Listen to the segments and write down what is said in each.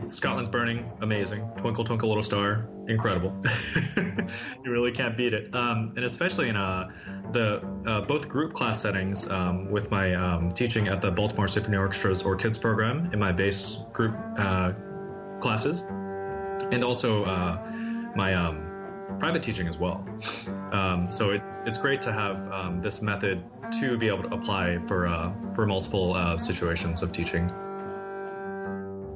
Scotland's Burning, amazing. Twinkle, Twinkle, Little Star, incredible. You really can't beat it. And especially in the both group class settings with my teaching at the Baltimore Symphony Orchestra's or Kids program in my bass group classes, and also my private teaching as well. So it's great to have this method to be able to apply for multiple situations of teaching.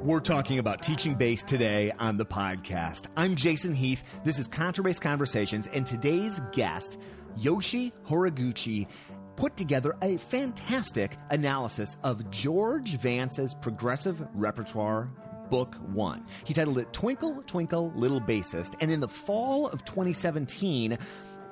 We're talking about teaching bass today on the podcast. I'm Jason Heath. This is Contrabass Conversations, and today's guest, Yoshi Horiguchi, put together a fantastic analysis of George Vance's progressive repertoire Book 1. He titled it Twinkle, Twinkle, Little Bassist, and in the fall of 2017,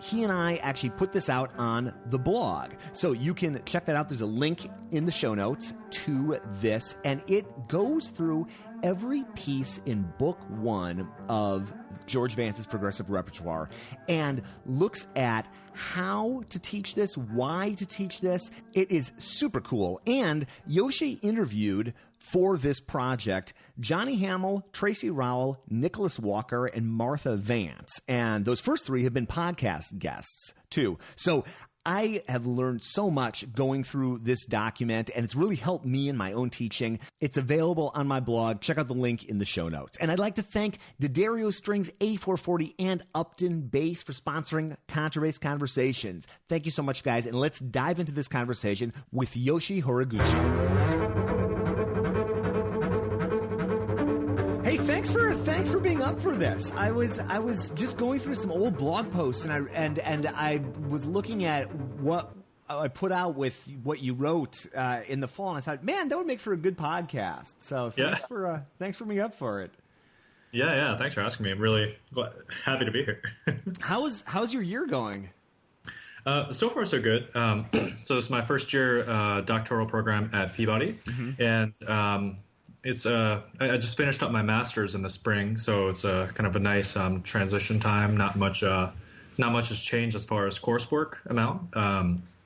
he and I actually put this out on the blog. So you can check that out. There's a link in the show notes to this, and it goes through every piece in Book 1 of George Vance's progressive repertoire and looks at how to teach this, why to teach this. It is super cool. And Yoshi interviewed for this project Johnny Hamil, Tracy Rowell, Nicholas Walker, and Martha Vance. And those first three have been podcast guests too. So I have learned so much going through this document, and it's really helped me in my own teaching. It's available on my blog. Check out the link in the show notes. And I'd like to thank D'Addario Strings, A440, and Upton Bass for sponsoring Contrabass Conversations. Thank you so much, guys. And let's dive into this conversation with Yoshi Horiguchi. Hey, thanks for being up for this. I was just going through some old blog posts, and I was looking at what I put out with what you wrote in the fall, and I thought, man, that would make for a good podcast. So thanks for being up for it. Yeah. Thanks for asking me. I'm really happy to be here. How's your year going? So far, so good. So this is my first year doctoral program at Peabody, and it's I just finished up my master's in the spring, so it's kind of a nice transition time. Not much has changed as far as coursework amount.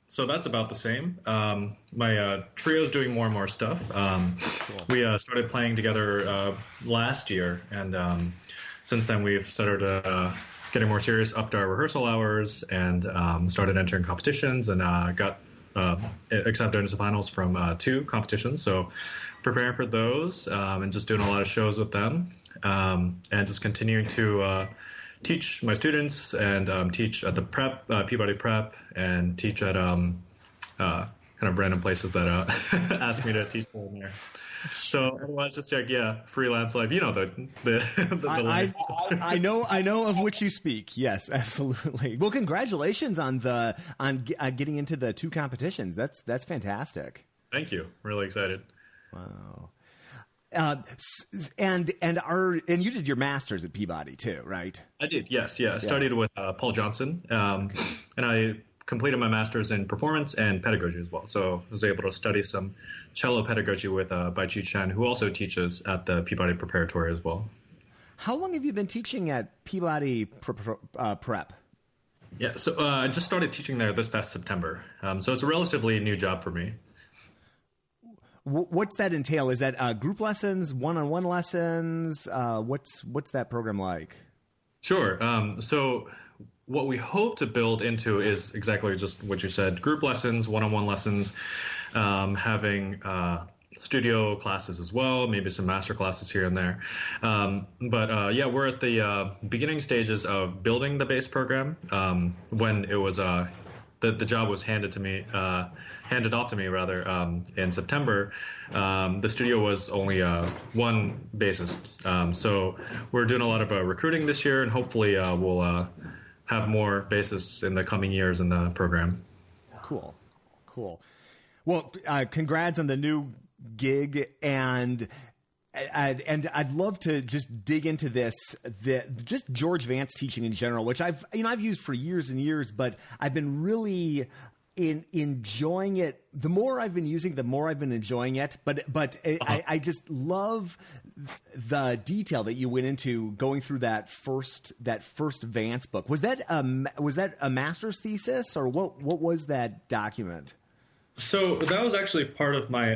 So that's about the same. My trio's doing more and more stuff. Cool. We started playing together last year, and since then we've started getting more serious, upped our rehearsal hours, and started entering competitions, and got accepted into finals from 2 competitions. So preparing for those and just doing a lot of shows with them, and just continuing to teach my students and teach at the prep, Peabody Prep, and teach at kind of random places that ask me to teach for them there. So otherwise, just freelance life. You know the life. I know of which you speak. Yes, absolutely. Well, congratulations on getting into the 2 competitions. That's fantastic. Thank you. Really excited. Wow. And you did your master's at Peabody too, right? I did. Yes. Yeah. I studied with Paul Johnson, and I completed my master's in performance and pedagogy as well. So I was able to study some cello pedagogy with Bai Chi Chen, who also teaches at the Peabody Preparatory as well. How long have you been teaching at Peabody Prep? Yeah, so I just started teaching there this past September. So it's a relatively new job for me. What's that entail? Is that group lessons, one-on-one lessons? What's that program like? Sure. So what we hope to build into is exactly just what you said: group lessons, one-on-one lessons, having studio classes as well, maybe some master classes here and there. But we're at the beginning stages of building the bass program. When it was the job was handed off to me in September, the studio was only one bassist. So we're doing a lot of recruiting this year, and hopefully we'll have more bassists in the coming years in the program. Cool. Well, congrats on the new gig, and I'd love to just dig into just George Vance teaching in general, which I've used for years and years, but I've been really enjoying it. The more I've been using, the more I've been enjoying it. But I just love the detail that you went into going through that first Vance book. Was that a master's thesis, or what was that document? So that was actually part of my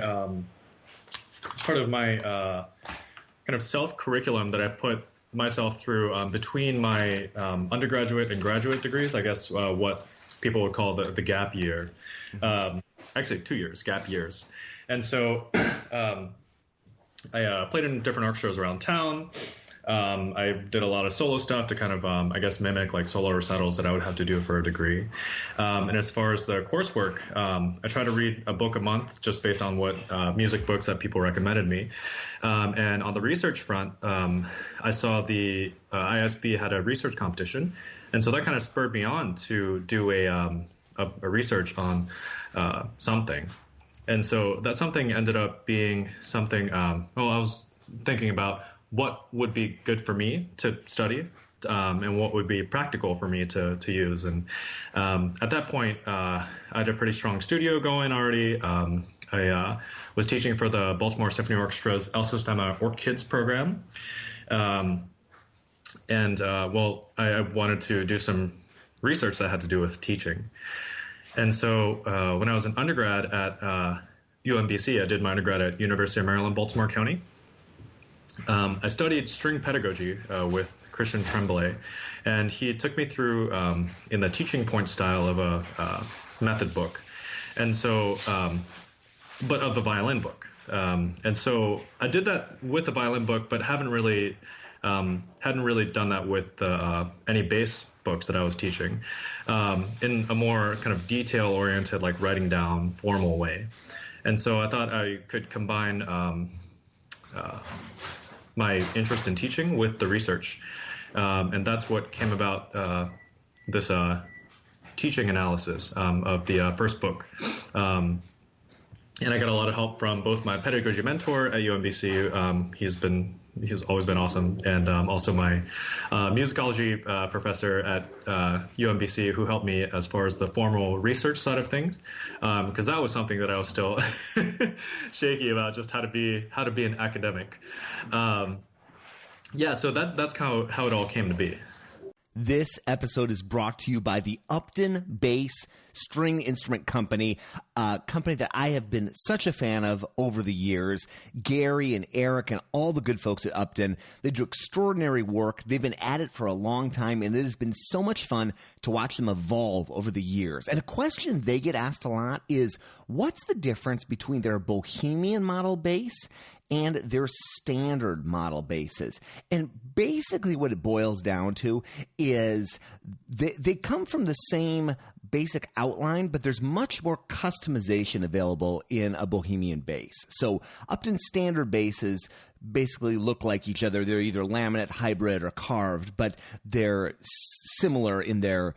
kind of self-curriculum that I put myself through between my undergraduate and graduate degrees, I guess what people would call the gap year. Actually, 2 years, gap years. And so I played in different orchestras around town. I did a lot of solo stuff to kind of, I guess, mimic like solo recitals that I would have to do for a degree. And as far as the coursework, I try to read a book a month just based on what music books that people recommended me. And on the research front, I saw the ISB had a research competition. And so that kind of spurred me on to do a research on something. And so that something ended up being something, I was thinking about what would be good for me to study and what would be practical for me to use. And at that point, I had a pretty strong studio going already. I was teaching for the Baltimore Symphony Orchestra's El Sistema Orc Kids program. I wanted to do some research that had to do with teaching. And so when I was an undergrad at UMBC, I did my undergrad at University of Maryland, Baltimore County. I studied string pedagogy with Christian Tremblay, and he took me through in the teaching point style of a method book, and so, but of the violin book. And so I did that with the violin book, but hadn't really done that with any bass books that I was teaching in a more kind of detail-oriented, like writing down formal way. And so I thought I could combine my interest in teaching with the research. And that's what came about this teaching analysis of the first book. And I got a lot of help from both my pedagogy mentor at UMBC. He's always been awesome. And also my musicology professor at UMBC, who helped me as far as the formal research side of things. Because that was something that I was still shaky about, just how to be an academic. So that's how it all came to be. This episode is brought to you by the Upton Bass String Instrument Company, a company that I have been such a fan of over the years. Gary and Eric and all the good folks at Upton, they do extraordinary work. They've been at it for a long time, and it has been so much fun to watch them evolve over the years. And a question they get asked a lot is, what's the difference between their Bohemian model bass and their standard model basses? And basically what it boils down to is they come from the same basic outline, but there's much more customization available in a Bohemian bass. So Upton standard basses basically look like each other. They're either laminate, hybrid, or carved, but they're similar in their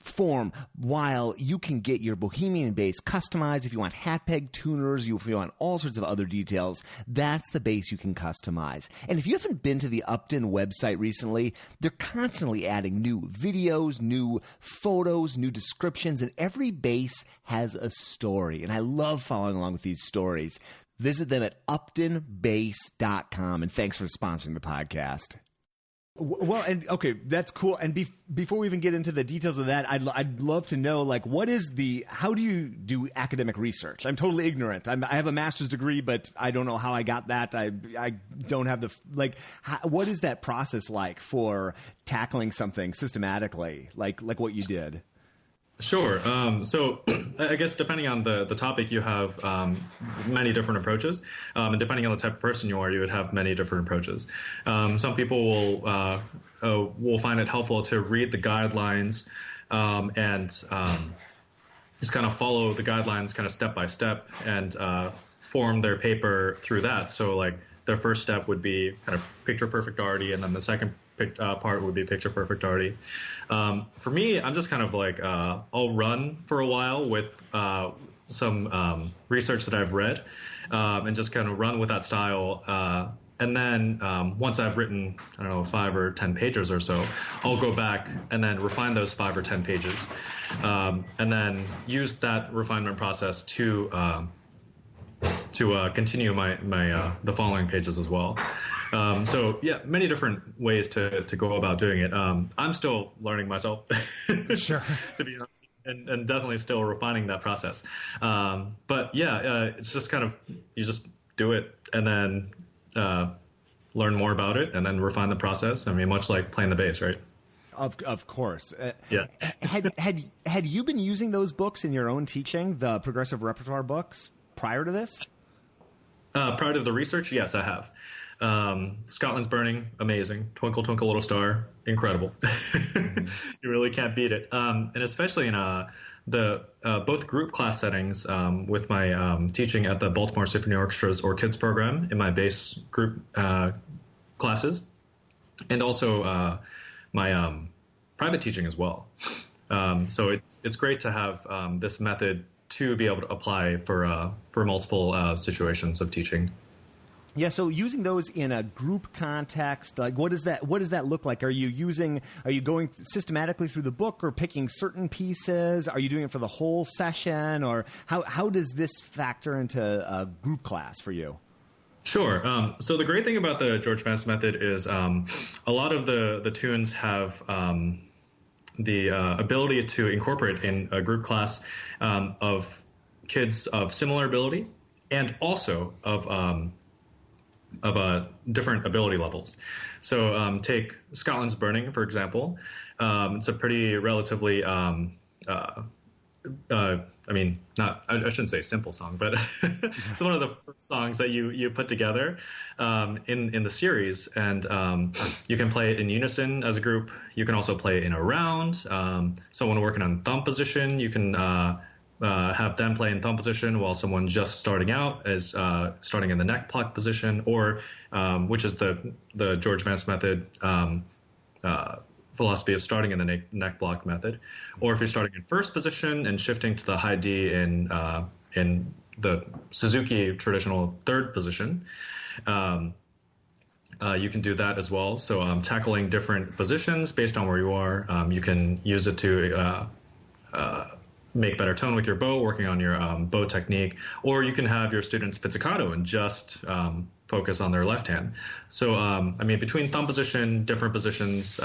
form, while you can get your Bohemian bass customized if you want hat peg tuners, if you want all sorts of other details. That's the bass you can customize. And if you haven't been to the Upton website recently, they're constantly adding new videos, new photos, new descriptions, and every bass has a story. And I love following along with these stories. Visit them at uptonbass.com, and thanks for sponsoring the podcast. Well, and okay, that's cool. And before we even get into the details of that, I'd love to know, like, how do you do academic research? I'm totally ignorant. I have a master's degree, but I don't know how I got that. I don't have what is that process like for tackling something systematically, like what you did? Sure. So I guess depending on the topic, you have many different approaches. And depending on the type of person you are, you would have many different approaches. Some people will find it helpful to read the guidelines and just kind of follow the guidelines kind of step by step and form their paper through that. So like their first step would be kind of picture perfect arty, and then the second part would be picture perfect arty. For me, I'm just kind of like I'll run for a while with some research that I've read and just kind of run with that style. And then once I've written, 5 or 10 pages or so, I'll go back and then refine those 5 or 10 pages and then use that refinement process to continue the following pages as well. So yeah, many different ways to go about doing it. I'm still learning myself, sure, to be honest, and definitely still refining that process. But yeah, it's just kind of, you just do it and then learn more about it and then refine the process. I mean, much like playing the bass, right? Of course. Yeah. Had you been using those books in your own teaching, the progressive repertoire books, prior to this? Prior to the research, yes, I have. Scotland's Burning, amazing. Twinkle, Twinkle, Little Star, incredible. You really can't beat it. And especially in the both group class settings with my teaching at the Baltimore Symphony Orchestra's or Kids program in my bass group classes, and also my private teaching as well. So it's great to have this method to be able to apply for multiple situations of teaching. Yeah, so using those in a group context, like what does that look like? Are you going systematically through the book or picking certain pieces? Are you doing it for the whole session, or how does this factor into a group class for you? Sure. So the great thing about the George Vance method is a lot of the tunes have the ability to incorporate in a group class of kids of similar ability and also of different ability levels. So take Scotland's Burning, for example. It's a pretty relatively, I shouldn't say simple song, but it's one of the first songs that you put together in the series. And you can play it in unison as a group. You can also play it in a round. Someone working on thumb position, you can have them play in thumb position while someone just starting out is starting in the neck pluck position, or which is the George Vance method philosophy of starting in the neck block method. Or if you're starting in first position and shifting to the high D in the Suzuki traditional third position, you can do that as well. So tackling different positions based on where you are, you can use it to make better tone with your bow, working on your bow technique, or you can have your students pizzicato and just focus on their left hand. So, between thumb position, different positions,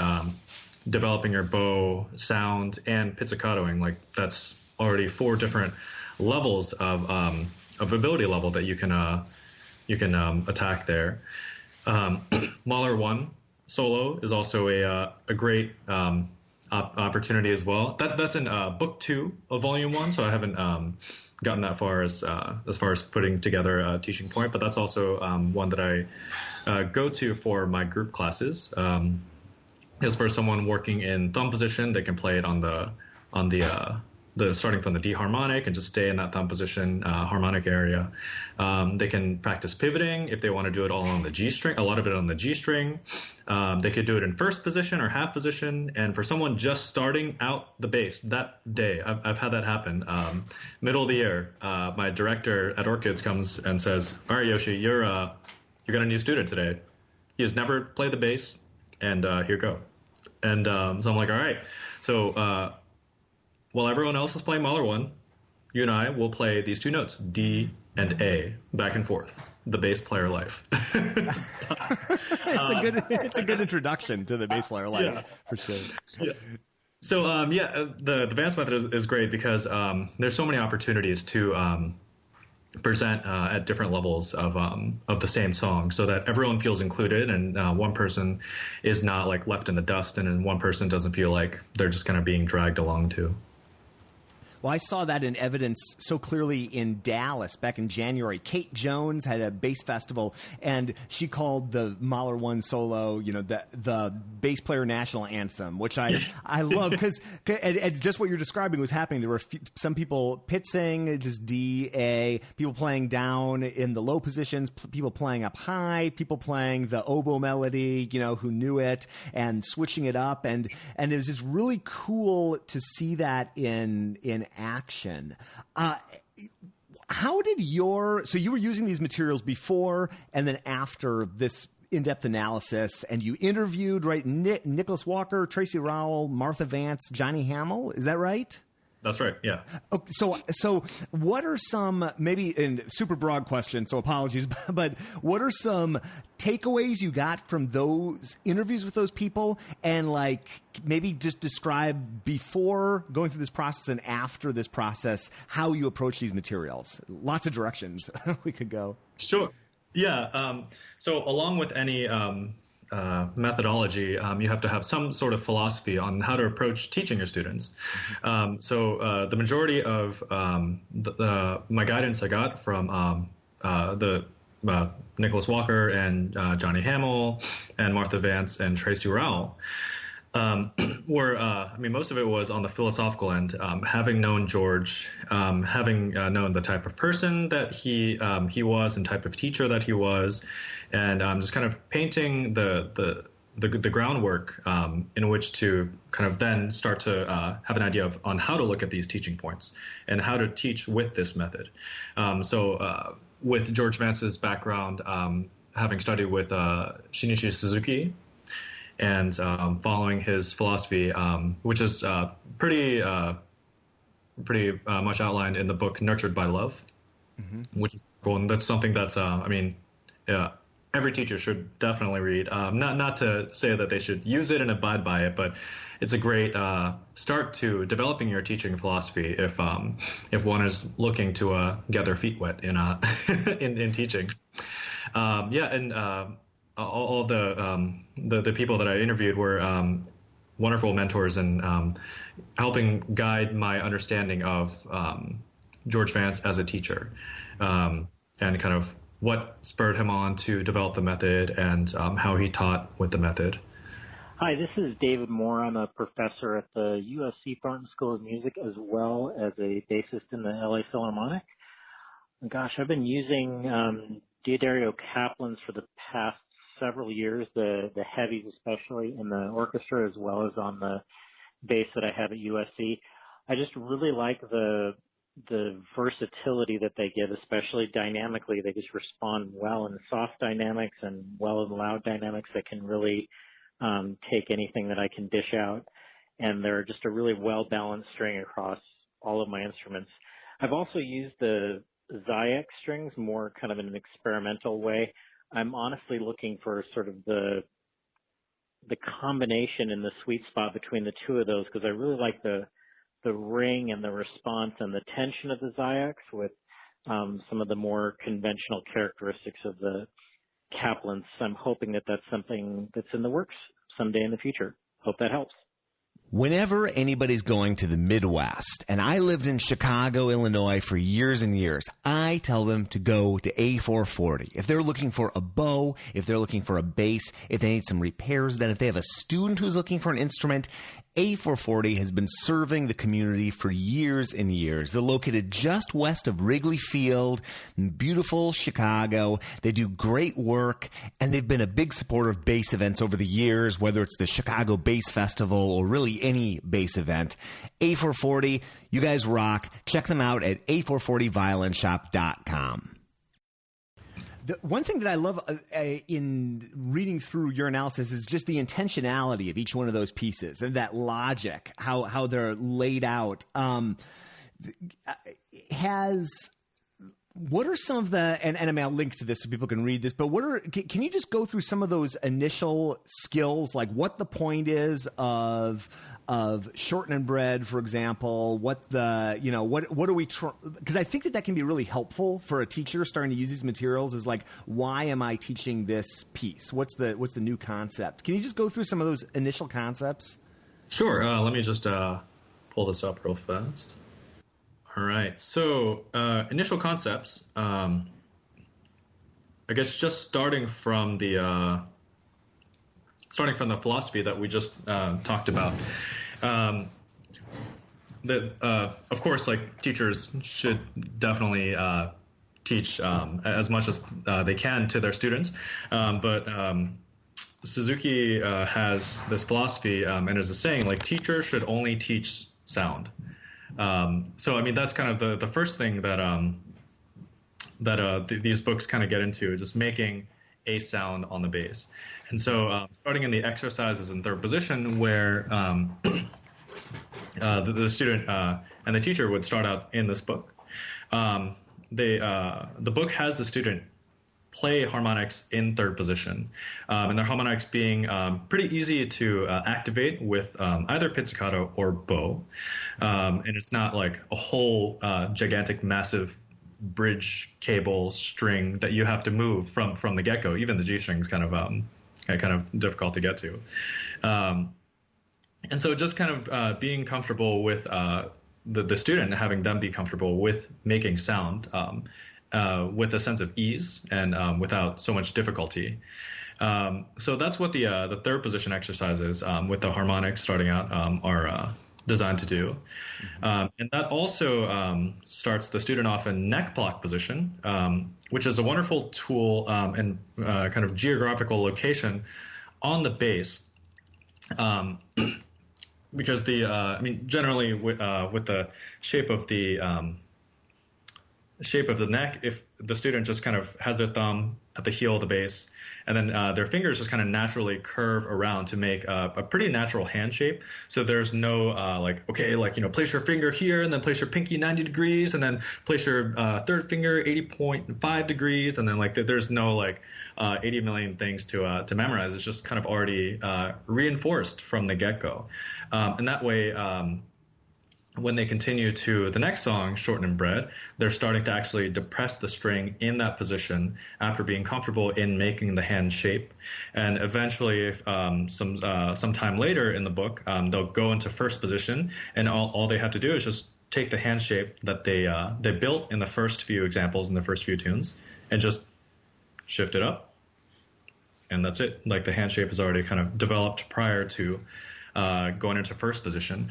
developing your bow sound and pizzicatoing, like that's already 4 different levels of ability level that you can attack there. Mahler 1 solo is also a great opportunity as well. That's in book 2 of volume 1, so I haven't gotten that far as putting together a teaching point, but that's also one that I go to for my group classes. Is for someone working in thumb position, they can play it on the starting from the D harmonic and just stay in that thumb position harmonic area. They can practice pivoting if they want to do it all on the G string, a lot of it on the G string. They could do it in first position or half position. And for someone just starting out the bass that day, I've had that happen. Middle of the year, my director at Orchids comes and says, "All right, Yoshi, you're got a new student today. He has never played the bass, and here you go." And so I'm like, all right. So while everyone else is playing Mahler 1, you and I will play these 2 notes, D and A, back and forth. The bass player life. It's a good introduction to the bass player life, for sure. Yeah. So the Vance method is great because there's so many opportunities to present at different levels of the same song, so that everyone feels included, and one person is not like left in the dust, and then one person doesn't feel like they're just kind of being dragged along too. Well, I saw that in evidence so clearly in Dallas back in January. Kate Jones had a bass festival, and she called the Mahler 1 solo, the bass player national anthem, which I love because just what you're describing was happening. There were some people pitzing, just D, A, people playing down in the low positions, people playing up high, people playing the oboe melody, who knew it, and switching it up. And it was just really cool to see that in action. How did so you were using these materials before and then after this in-depth analysis, and you interviewed, right, Nicholas Walker, Tracy Rowell, Martha Vance, Johnny Hamil, is that right? That's right, yeah. Okay, so what are some, maybe in super broad question, so apologies, but what are some takeaways you got from those interviews with those people, and like maybe just describe before going through this process and after this process how you approach these materials? Lots of directions we could go. Sure. Yeah. So along with any methodology, you have to have some sort of philosophy on how to approach teaching your students. So the majority of my guidance I got from the Nicholas Walker and Johnny Hamil and Martha Vance and Tracy Rowell most of it was on the philosophical end, having known George, having known the type of person that he was and type of teacher that he was, and just kind of painting the groundwork in which to kind of then start to have an idea on how to look at these teaching points and how to teach with this method. With George Vance's background, having studied with Shinichi Suzuki, and following his philosophy, which is pretty much outlined in the book Nurtured by Love, which is cool. And that's something that's, every teacher should definitely read. Not to say that they should use it and abide by it, but it's a great start to developing your teaching philosophy if one is looking to get their feet wet in in teaching. All of the people that I interviewed were wonderful mentors and helping guide my understanding of George Vance as a teacher, and kind of what spurred him on to develop the method and how he taught with the method. Hi, this is David Moore. I'm a professor at the USC Thornton School of Music as well as a bassist in the LA Philharmonic. Gosh, I've been using Diodario Kaplan's for the past several years, the heavies especially in the orchestra as well as on the bass that I have at USC. I just really like the versatility that they give, especially dynamically. They just respond well in soft dynamics and well in loud dynamics that can really take anything that I can dish out. And they're just a really well-balanced string across all of my instruments. I've also used the Zayek strings more kind of in an experimental way. I'm honestly looking for sort of the combination and the sweet spot between the two of those, because I really like the ring and the response and the tension of the Zayeks with some of the more conventional characteristics of the Kaplan's. I'm hoping that that's something that's in the works someday in the future. Hope that helps. Whenever anybody's going to the Midwest, and I lived in Chicago, Illinois for years and years, I tell them to go to A440. If they're looking for a bow, if they're looking for a bass, if they need some repairs done, if they have a student who's looking for an instrument, A440 has been serving the community for years and years. They're located just west of Wrigley Field in beautiful Chicago. They do great work, and they've been a big supporter of bass events over the years, whether it's the Chicago Bass Festival or really any bass event. A440, you guys rock. Check them out at a440violinshop.com. The one thing that I love in reading through your analysis is just the intentionality of each one of those pieces and that logic, how they're laid out. What are some of the, and I mean, I'll link to this so people can read this, but can you just go through some of those initial skills, like what the point is of shorten and bread, for example, what are we, because I think that can be really helpful for a teacher starting to use these materials is like, why am I teaching this piece? What's the new concept? Can you just go through some of those initial concepts? Sure. Let me just pull this up real fast. All right. So initial concepts, I guess just starting from the philosophy that we just talked about. Of course, like teachers should definitely teach as much as they can to their students. But Suzuki has this philosophy, and there's a saying like teachers should only teach sound. So I mean that's kind of the first thing that these books kind of get into, just making a sound on the bass. And so starting in the exercises in third position, where the student and the teacher would start out in this book. The book has the student play harmonics in third position, and their harmonics being pretty easy to activate with either pizzicato or bow, and it's not like a whole gigantic, massive bridge cable string that you have to move from the get-go. Even the G string is kind of difficult to get to. And so just kind of being comfortable with the student, having them be comfortable with making sound with a sense of ease and without so much difficulty. So that's what the third position exercises with the harmonics starting out are designed to do. And that also starts the student off in neck block position, which is a wonderful tool and kind of geographical location on the bass. Because generally with the shape of the neck, if the student just kind of has their thumb at the heel of the bass, and then their fingers just kind of naturally curve around to make a pretty natural hand shape. So there's no place your finger here, and then place your pinky 90 degrees, and then place your third finger 80.5 degrees, and then there's no 80 million things to memorize. It's just kind of already reinforced from the get-go. And that way, when they continue to the next song, Shorten and Bread, they're starting to actually depress the string in that position after being comfortable in making the hand shape. And eventually, if, some time later in the book, they'll go into first position, and all they have to do is just take the hand shape that they built in the first few examples, in the first few tunes, and just shift it up. And that's it. The hand shape is already kind of developed prior to going into first position.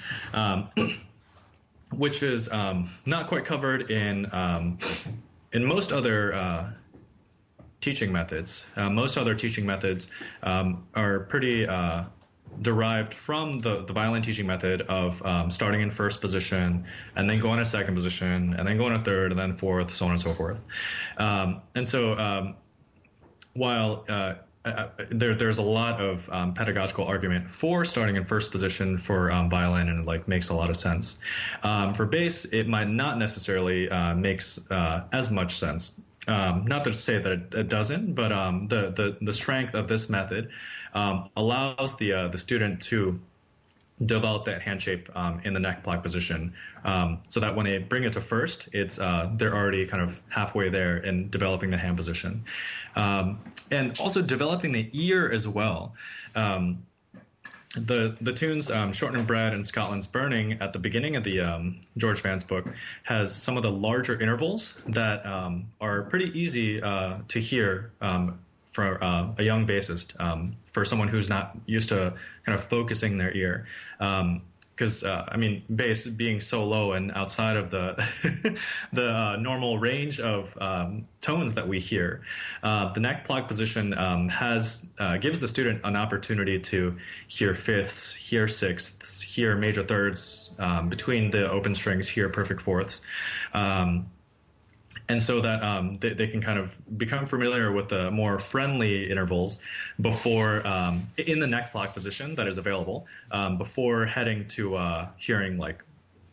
Which is not quite covered in most other teaching methods. Most other teaching methods are pretty derived from the violin teaching method of starting in first position and then going to second position and then going to third and then fourth, so on and so forth. And so while there's a lot of pedagogical argument for starting in first position for violin, and it makes a lot of sense. For bass, it might not necessarily makes as much sense. Not to say that it doesn't, but the strength of this method allows the student to develop that hand shape in the neck block position, so that when they bring it to first, it's they're already kind of halfway there in developing the hand position, and also developing the ear as well. The tunes Shorten and Bread and Scotland's Burning at the beginning of the George Vance book has some of the larger intervals that are pretty easy to hear for a young bassist, for someone who's not used to kind of focusing their ear. Because, bass being so low and outside of the normal range of tones that we hear, the neck block position gives the student an opportunity to hear fifths, hear sixths, hear major thirds, between the open strings, hear perfect fourths. And so that they can kind of become familiar with the more friendly intervals before in the neck block position that is available, before heading to hearing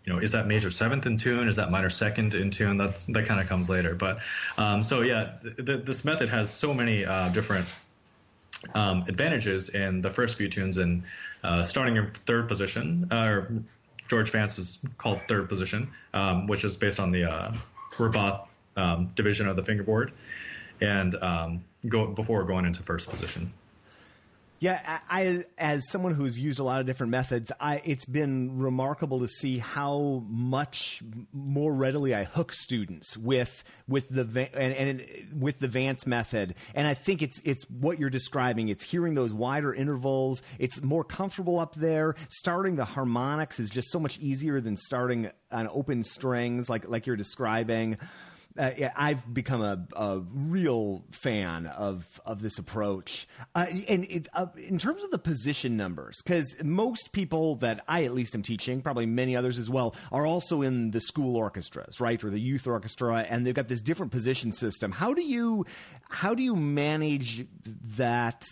is that major seventh in tune? Is that minor second in tune? That kind of comes later. But this method has so many different advantages in the first few tunes, and starting in third position, or George Vance is called third position, which is based on the Roboth division of the fingerboard, and before going into first position. Yeah, I as someone who's used a lot of different methods, it's been remarkable to see how much more readily I hook students with the Vance method. And I think it's what you're describing. It's hearing those wider intervals. It's more comfortable up there. Starting the harmonics is just so much easier than starting on open strings, like you're describing. I've become a real fan of this approach. And in terms of the position numbers, because most people that I at least am teaching, probably many others as well, are also in the school orchestras, right, or the youth orchestra, and they've got this different position system. How do you manage that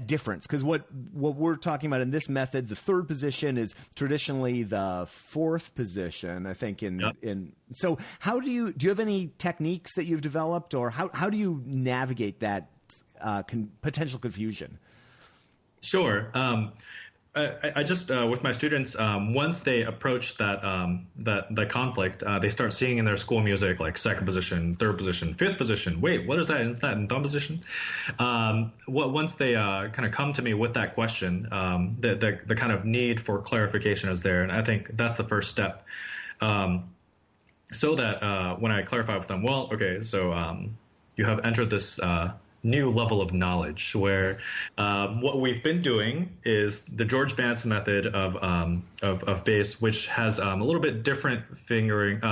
difference? Because what we're talking about in this method, the third position is traditionally the fourth position, I think. So how do you have any techniques that you've developed, or how do you navigate that potential confusion? Sure. I just with my students, once they approach that conflict, they start seeing in their school music like second position, third position, fifth position. Wait, what is that? Is that in thumb position? Once they kind of come to me with that question, the kind of need for clarification is there, and I think that's the first step. So that when I clarify with them, well, okay, so you have entered this new level of knowledge where what we've been doing is the George Vance method of bass, which has a little bit different fingering,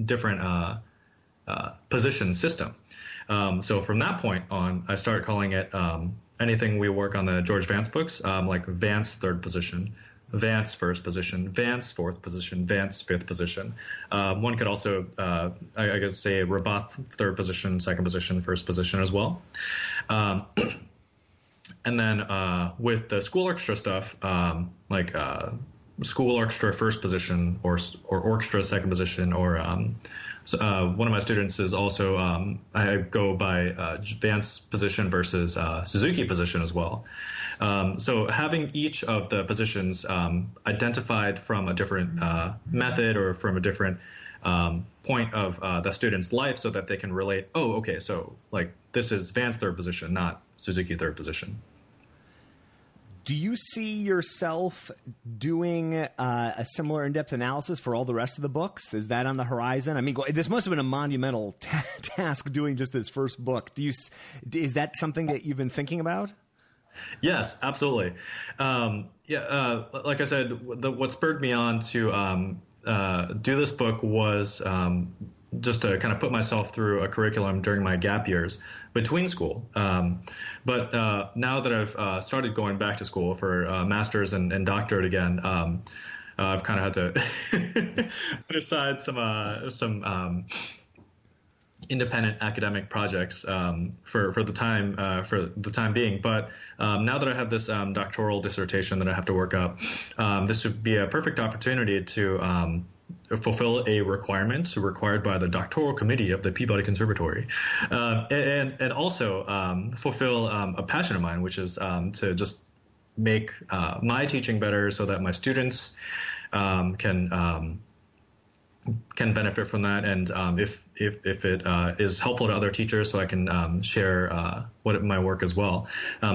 different position system. So from that point on, I start calling it anything we work on the George Vance books, like Vance third position, Vance first position, Vance fourth position, Vance fifth position. One could also, I guess, say Rabath third position, second position, first position as well. And then with the school orchestra stuff, like school orchestra first position or orchestra second position, or one of my students is also I go by Vance position versus Suzuki position as well. So having each of the positions identified from a different method or from a different point of the student's life, so that they can relate, oh, okay, so like this is Vance third position, not Suzuki third position. Do you see yourself doing a similar in-depth analysis for all the rest of the books? Is that on the horizon? I mean, this must have been a monumental task doing just this first book. Is that something that you've been thinking about? Yes, absolutely. Like I said, what spurred me on to do this book was just to kind of put myself through a curriculum during my gap years between school. But now that I've started going back to school for master's and doctorate again, I've kind of had to put aside some independent academic projects for the time being. But now that I have this doctoral dissertation that I have to work up, this would be a perfect opportunity to fulfill a requirement required by the doctoral committee of the Peabody Conservatory, and also fulfill a passion of mine, which is to just make my teaching better so that my students can benefit from that, and if it is helpful to other teachers, so I can share my work as well.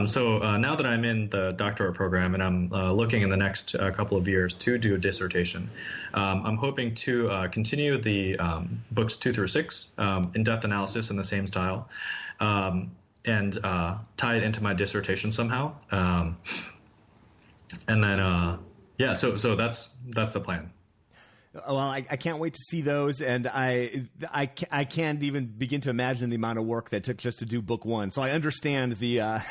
So now that I'm in the doctorate program and I'm looking in the next couple of years to do a dissertation, I'm hoping to continue the books 2 through 6 in-depth analysis in the same style, and tie it into my dissertation somehow. And then so that's the plan. Well, I can't wait to see those, and I can't even begin to imagine the amount of work that took just to do book 1. So I understand the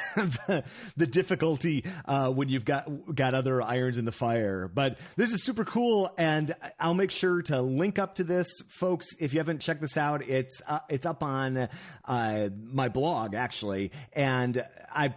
the difficulty when you've got other irons in the fire. But this is super cool, and I'll make sure to link up to this, folks. If you haven't checked this out, it's up on my blog actually, and I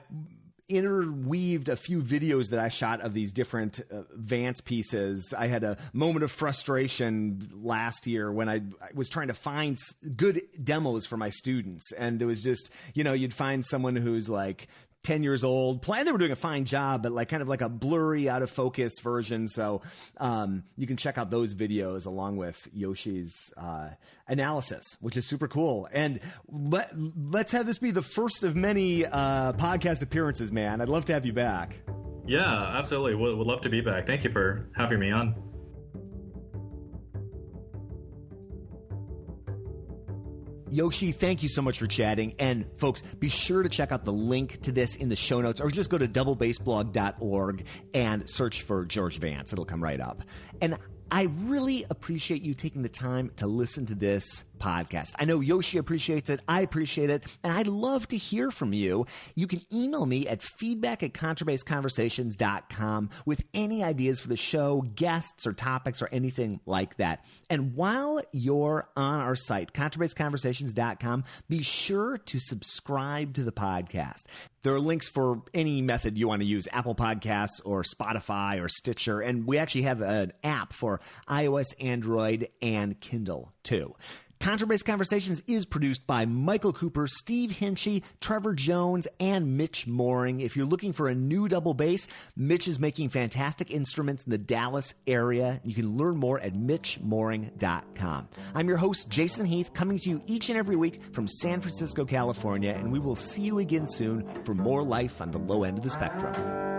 interweaved a few videos that I shot of these different Vance pieces. I had a moment of frustration last year when I was trying to find good demos for my students. And it was just, you'd find someone who's like 10 years old, they were doing a fine job, but kind of like a blurry, out of focus version. So you can check out those videos along with Yoshi's analysis, which is super cool. And let's have this be the first of many podcast appearances, man. I'd love to have you back. Yeah, absolutely. Would love to be back. Thank you for having me on. Yoshi, thank you so much for chatting. And folks, be sure to check out the link to this in the show notes, or just go to doublebassblog.org and search for George Vance. It'll come right up. And I really appreciate you taking the time to listen to this podcast. I know Yoshi appreciates it. I appreciate it. And I'd love to hear from you. You can email me at feedback@contrabassconversations.com with any ideas for the show, guests or topics or anything like that. And while you're on our site, contrabassconversations.com, be sure to subscribe to the podcast. There are links for any method you want to use, Apple Podcasts or Spotify or Stitcher. And we actually have an app for iOS, Android, and Kindle too. Contrabass Conversations is produced by Michael Cooper, Steve Hinchy, Trevor Jones, and Mitch Mooring. If you're looking for a new double bass, Mitch is making fantastic instruments in the Dallas area. You can learn more at mitchmooring.com. I'm your host, Jason Heath, coming to you each and every week from San Francisco, California, and we will see you again soon for more life on the low end of the spectrum.